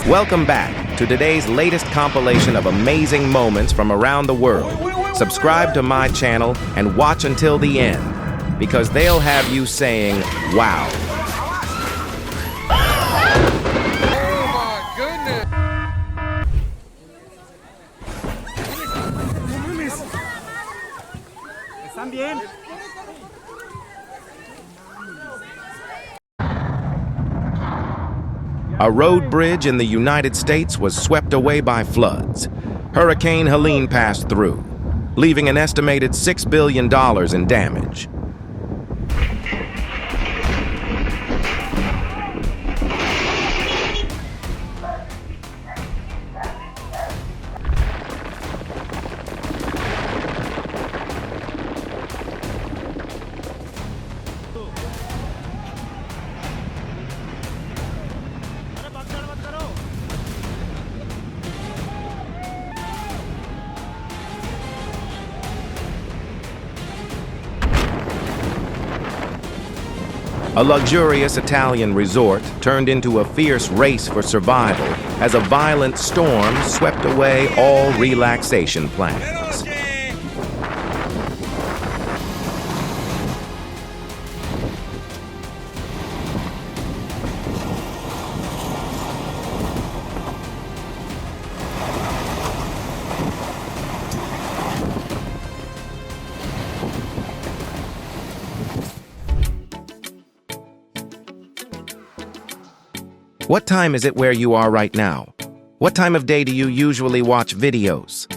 Welcome back to today's latest compilation of amazing moments from around the world. Subscribe to my channel and watch until the end, because they'll have you saying, wow. ¿Están bien? A road bridge in the United States was swept away by floods. Hurricane Helene passed through, leaving an estimated $6 billion in damage. A luxurious Italian resort turned into a fierce race for survival as a violent storm swept away all relaxation plans. What time is it where you are right now? What time of day do you usually watch videos?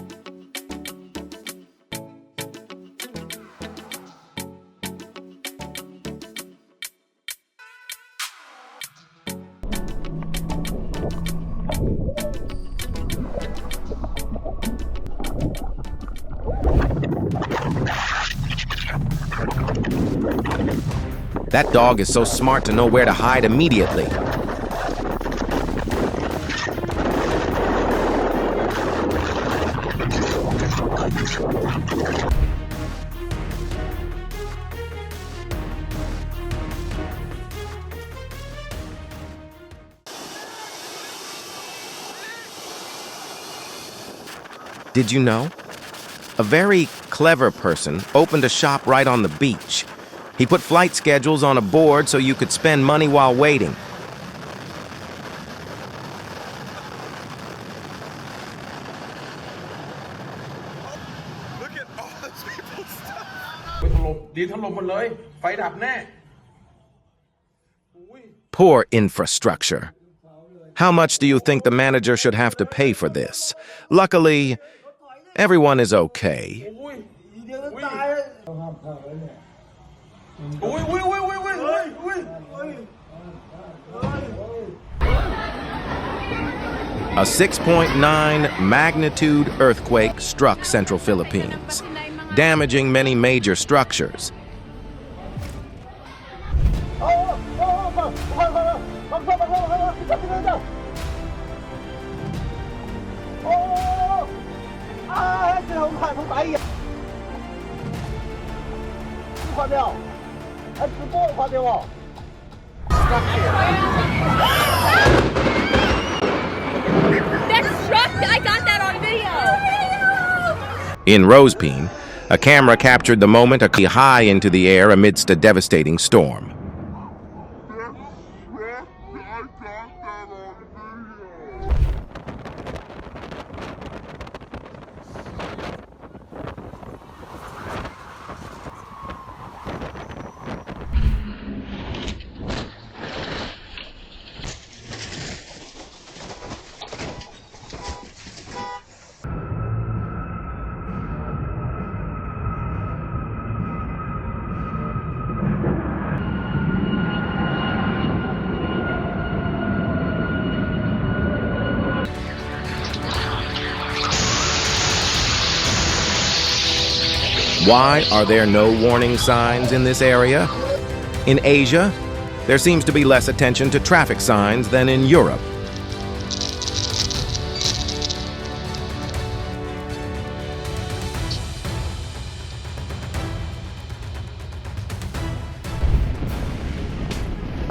That dog is so smart to know where to hide immediately. Did you know? A very clever person opened a shop right on the beach. He put flight schedules on a board so you could spend money while waiting. Look at all those people's stuff. ดีถล่มหมดเลยไฟดับแน่ Poor infrastructure. How much do you think the manager should have to pay for this? Luckily, everyone is okay. A 6.9 magnitude earthquake struck Central Philippines, damaging many major structures. I got that on video. In Rosepine, a camera captured the moment high into the air amidst a devastating storm. Why are there no warning signs in this area? In Asia, there seems to be less attention to traffic signs than in Europe.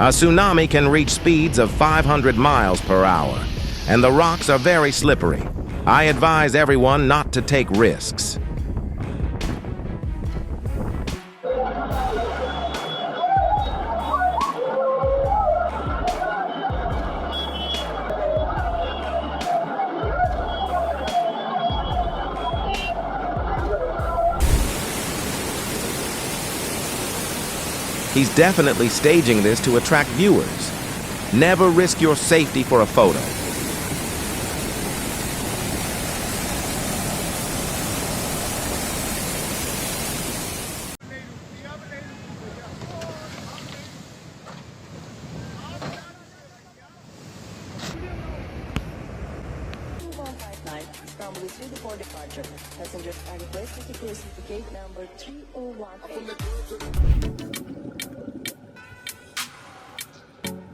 A tsunami can reach speeds of 500 miles per hour, and the rocks are very slippery. I advise everyone not to take risks. He's definitely staging this to attract viewers. Never risk your safety for a photo. Istanbul is ready for departure. Passengers are requested to proceed to gate number 3018.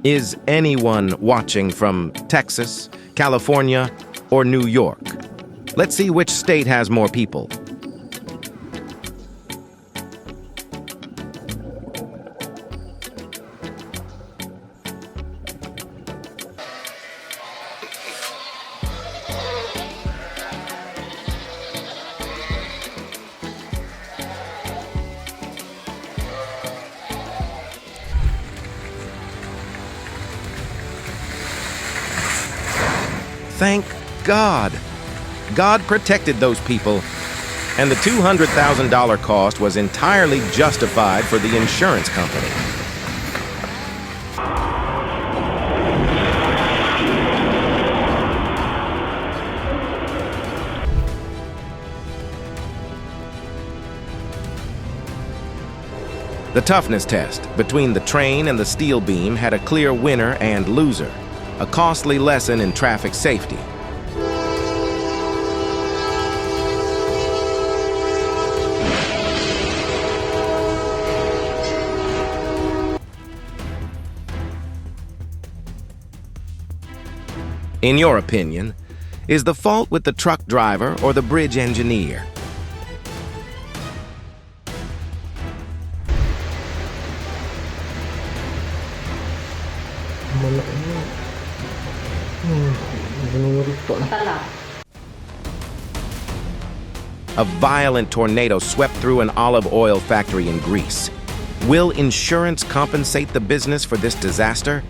Is anyone watching from Texas, California, or New York? Let's see which state has more people. Thank God. God protected those people. And the $200,000 cost was entirely justified for the insurance company. The toughness test between the train and the steel beam had a clear winner and loser, a costly lesson in traffic safety. In your opinion, is the fault with the truck driver or the bridge engineer? A violent tornado swept through an olive oil factory in Greece. Will insurance compensate the business for this disaster?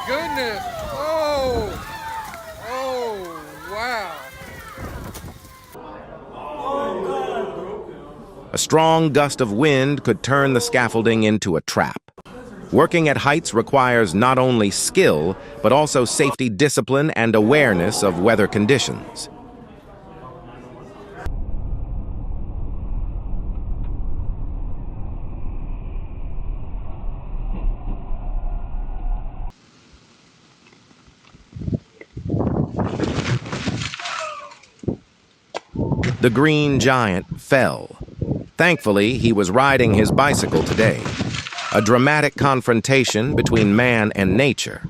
Goodness! Oh! Oh, wow! A strong gust of wind could turn the scaffolding into a trap. Working at heights requires not only skill, but also safety discipline and awareness of weather conditions. The Green Giant fell. Thankfully, he was riding his bicycle today. A dramatic confrontation between man and nature.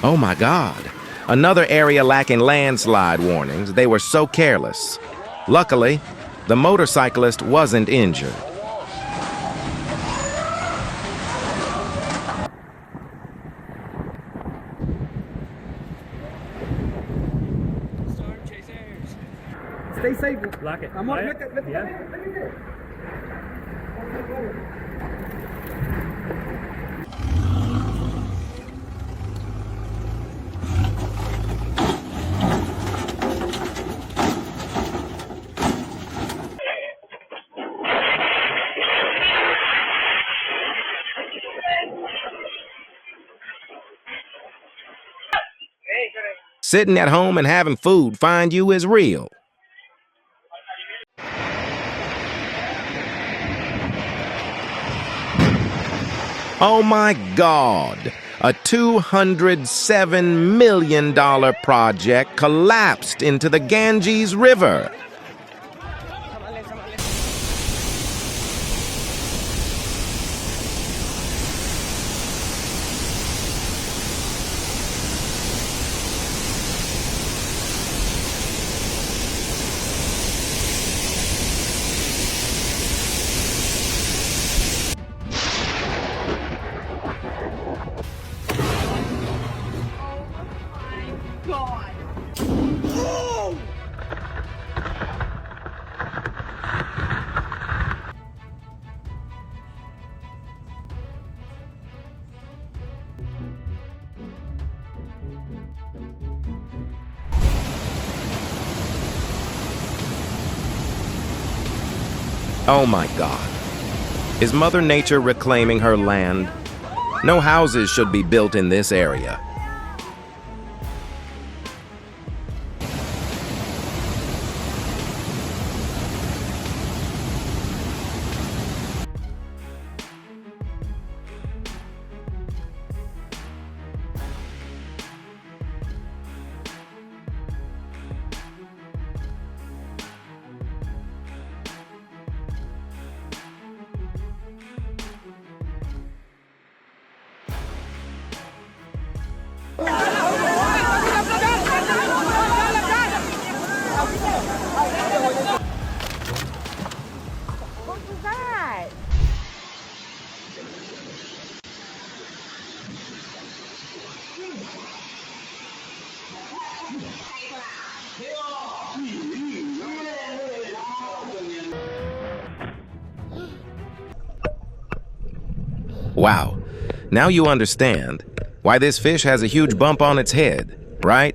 Oh my God. Another area lacking landslide warnings. They were so careless. Luckily, the motorcyclist wasn't injured. Stay safe. Lock it. I'm on. Look at it. sitting at home and having food find you is real. Oh my God! A $207 million project collapsed into the Ganges River. Oh my God. Is Mother Nature reclaiming her land? No houses should be built in this area. Wow, now you understand why this fish has a huge bump on its head, right?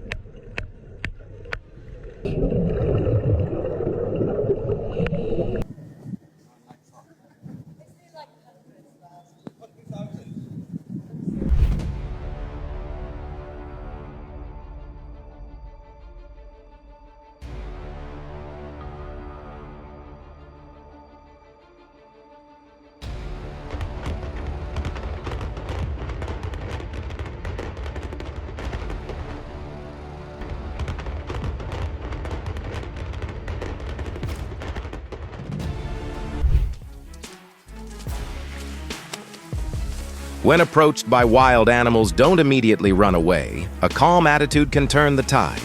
When approached by wild animals, don't immediately run away. A calm attitude can turn the tide.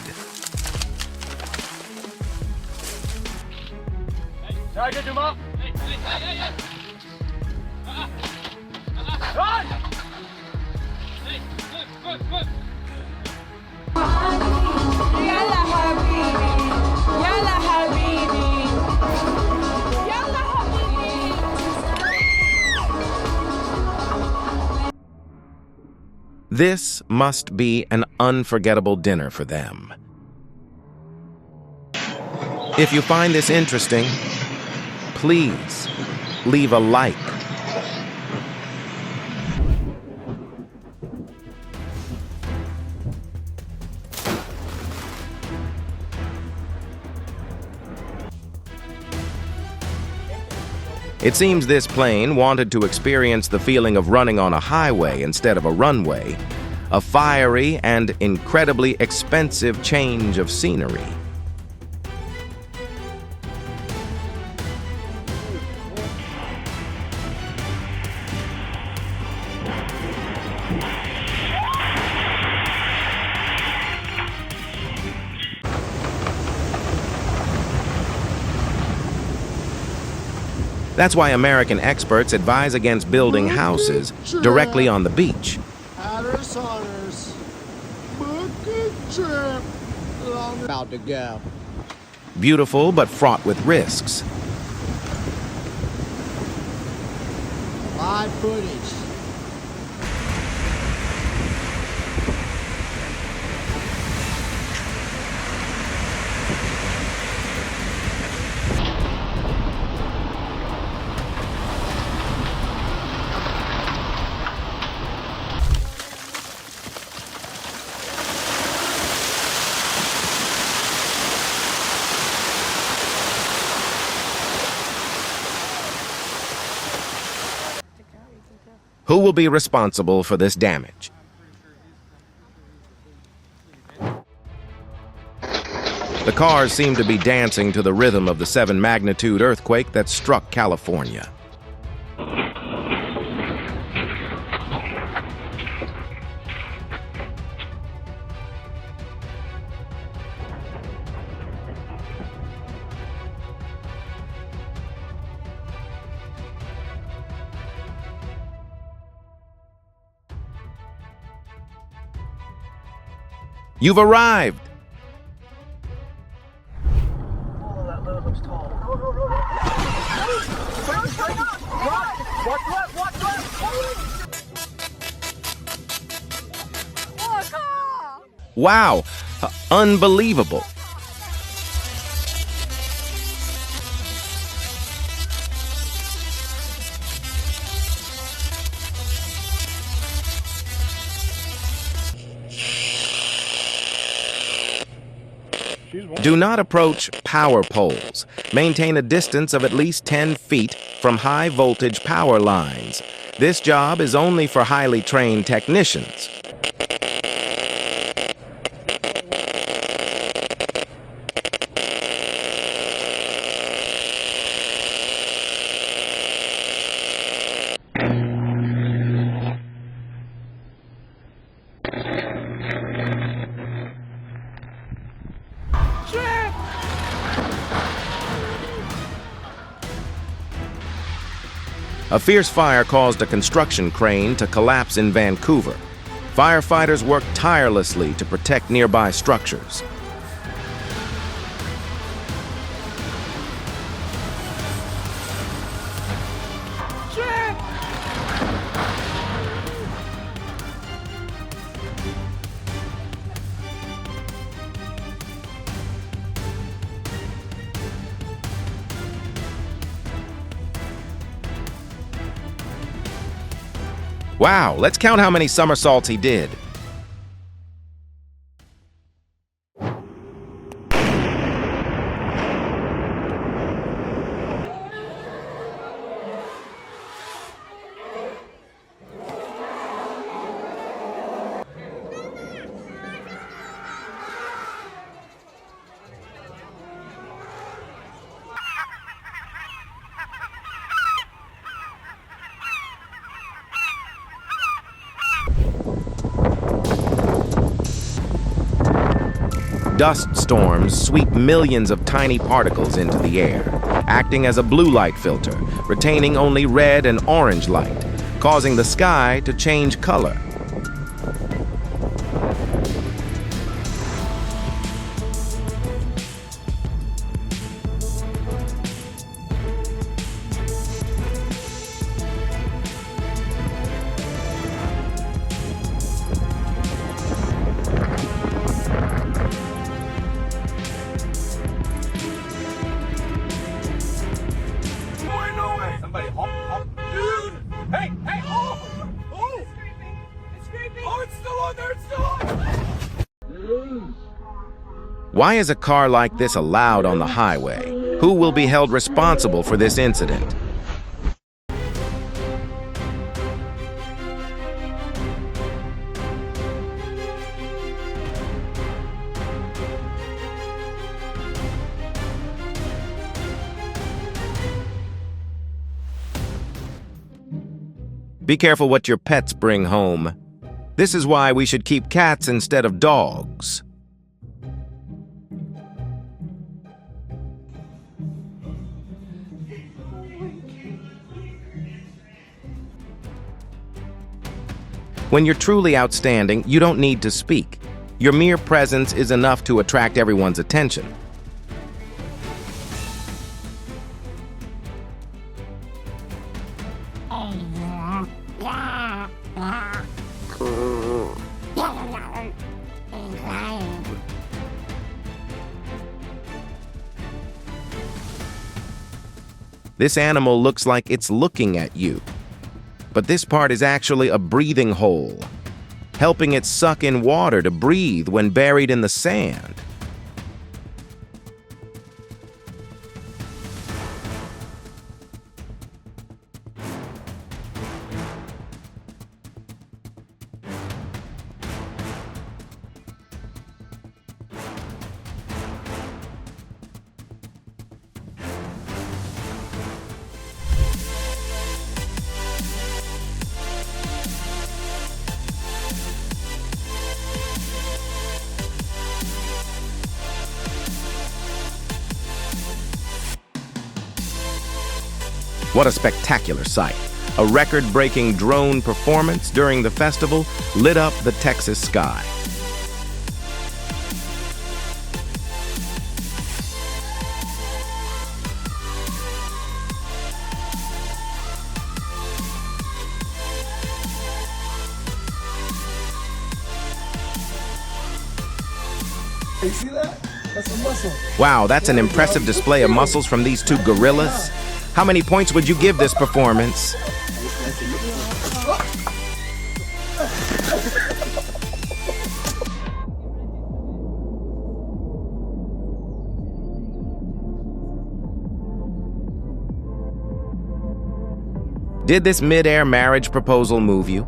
This must be an unforgettable dinner for them. If you find this interesting, please leave a like. It seems this plane wanted to experience the feeling of running on a highway instead of a runway, a fiery and incredibly expensive change of scenery. That's why American experts advise against building houses directly on the beach. About to go. Beautiful but fraught with risks. Live footage. Who will be responsible for this damage? The cars seem to be dancing to the rhythm of the 7-magnitude earthquake that struck California. You've arrived! Oh, that load looks tall. Watch left, watch left! Wow! Unbelievable! Do not approach power poles. Maintain a distance of at least 10 feet from high-voltage power lines. This job is only for highly trained technicians. A fierce fire caused a construction crane to collapse in Vancouver. Firefighters worked tirelessly to protect nearby structures. Wow, let's count how many somersaults he did. Dust storms sweep millions of tiny particles into the air, acting as a blue light filter, retaining only red and orange light, causing the sky to change color. Why is a car like this allowed on the highway? Who will be held responsible for this incident? Be careful what your pets bring home. This is why we should keep cats instead of dogs. When you're truly outstanding, you don't need to speak. Your mere presence is enough to attract everyone's attention. This animal looks like it's looking at you. But this part is actually a breathing hole, helping it suck in water to breathe when buried in the sand. What a spectacular sight. A record-breaking drone performance during the festival lit up the Texas sky. You see that? That's a muscle. Wow, that's an impressive display of muscles from these two gorillas. How many points would you give this performance? Did this mid-air marriage proposal move you?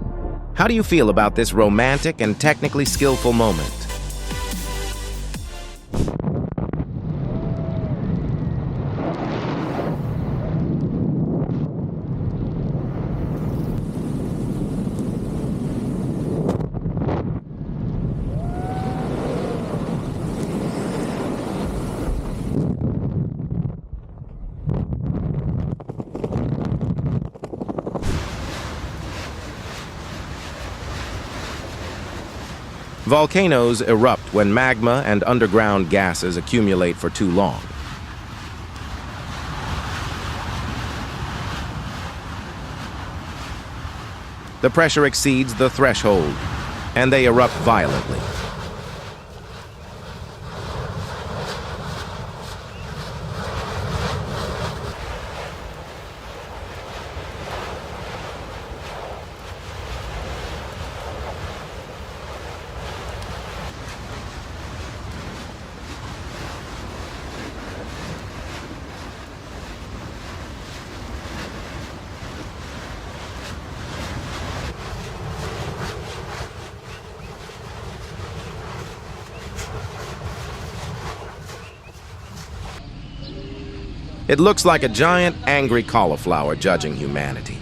How do you feel about this romantic and technically skillful moment? Volcanoes erupt when magma and underground gases accumulate for too long. The pressure exceeds the threshold, and they erupt violently. It looks like a giant, angry cauliflower judging humanity.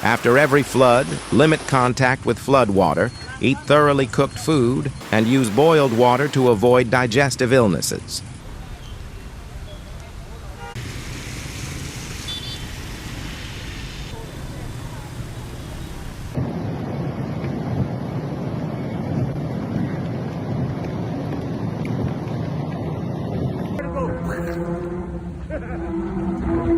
After every flood, limit contact with flood water, eat thoroughly cooked food, and use boiled water to avoid digestive illnesses.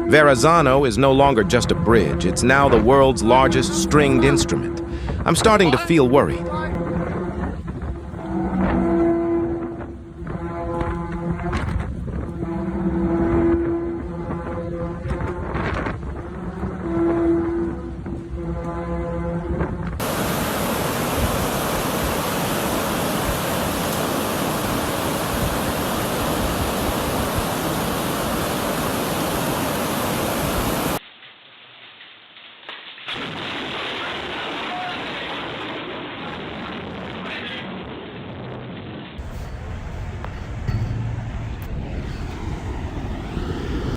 Verrazano is no longer just a bridge, it's now the world's largest stringed instrument. I'm starting to feel worried.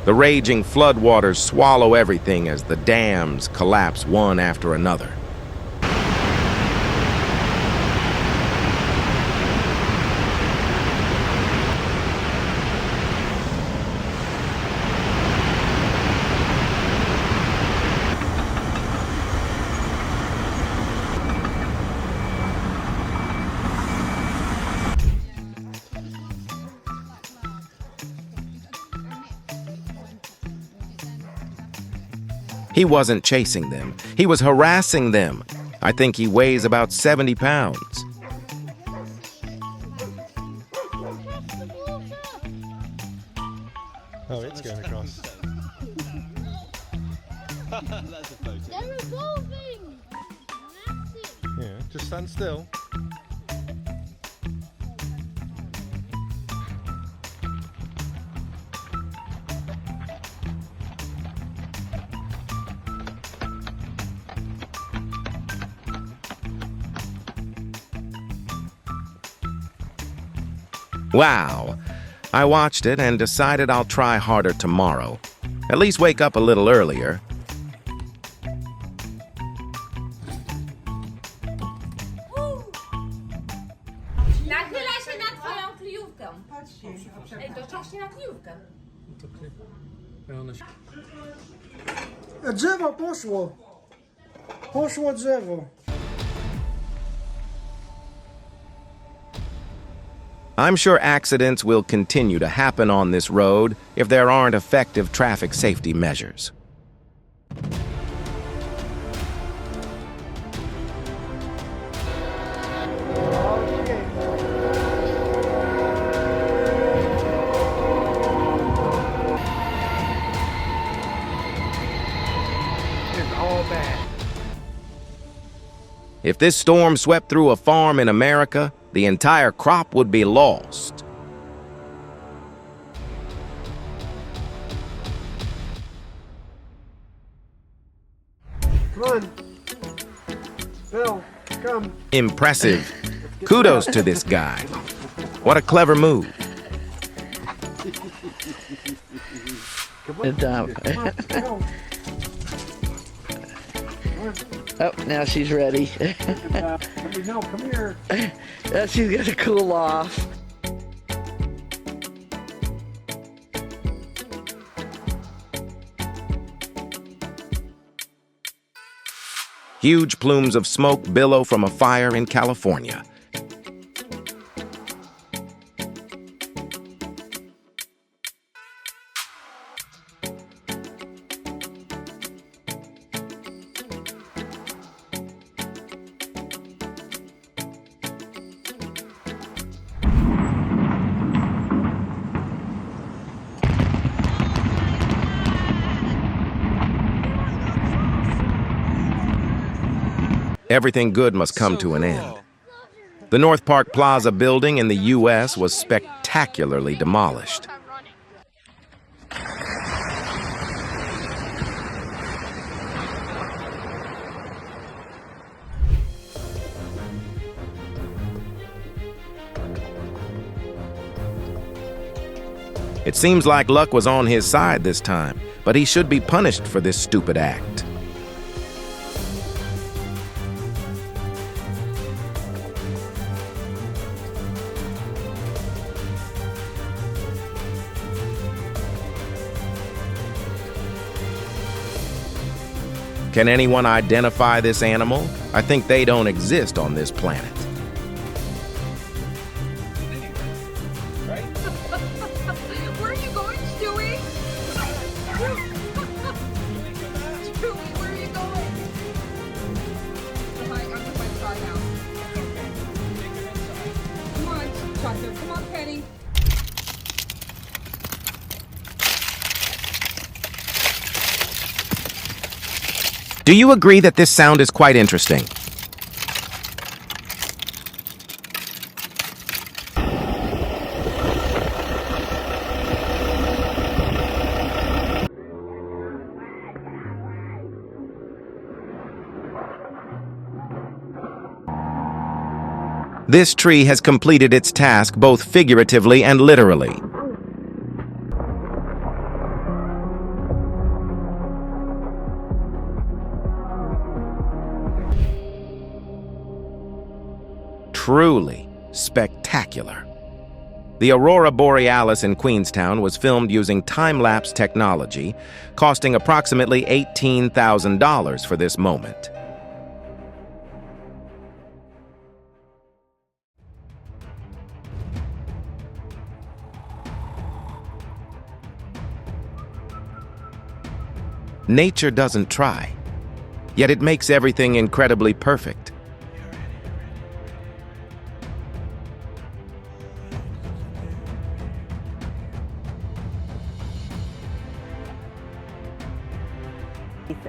The raging floodwaters swallow everything as the dams collapse one after another. He wasn't chasing them. He was harassing them. I think he weighs about 70 pounds. Oh, it's going across. That's a photo. They're evolving! Yeah, just stand still. Wow. I watched it and decided I'll try harder tomorrow. At least wake up a little earlier. drzewo poszło. Poszło drzewo. I'm sure accidents will continue to happen on this road if there aren't effective traffic safety measures. If this storm swept through a farm in America, the entire crop would be lost. Come on. Bill, come. Impressive. Kudos to this guy. What a clever move. Good job. Go. Oh, now she's ready. No, come here. Now she's gonna cool off. Huge plumes of smoke billow from a fire in California. Everything good must come to an end. The North Park Plaza building in the U.S. was spectacularly demolished. It seems like luck was on his side this time, but he should be punished for this stupid act. Can anyone identify this animal? I think they don't exist on this planet. Where are you going, Stewie? Stewie, where are you going? I'm with my car now. Come on, Chocolate. Come on, Penny. Do you agree that this sound is quite interesting? This tree has completed its task both figuratively and literally. Truly spectacular. The Aurora Borealis in Queenstown was filmed using time-lapse technology, costing approximately $18,000 for this moment. Nature doesn't try, yet it makes everything incredibly perfect.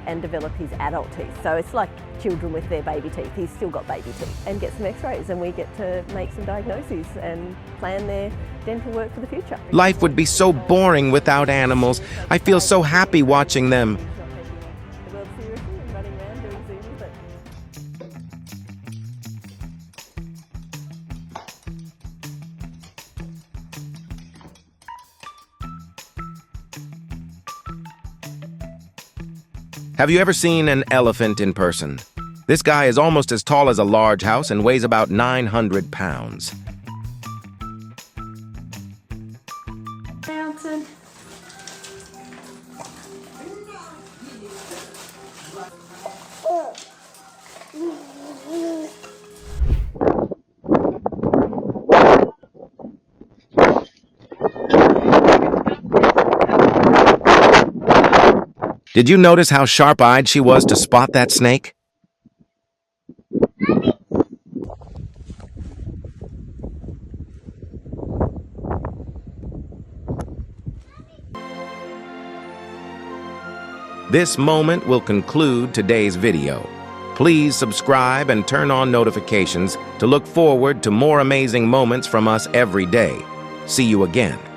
And develop his adult teeth. So it's like children with their baby teeth. He's still got baby teeth. And get some x-rays and we get to make some diagnoses and plan their dental work for the future. Life would be so boring without animals. I feel so happy watching them. The world seriously and running around doing zoomies, but Have you ever seen an elephant in person? This guy is almost as tall as a large house and weighs about 900 pounds. Mountain. Did you notice how sharp-eyed she was to spot that snake? This moment will conclude today's video. Please subscribe and turn on notifications to look forward to more amazing moments from us every day. See you again.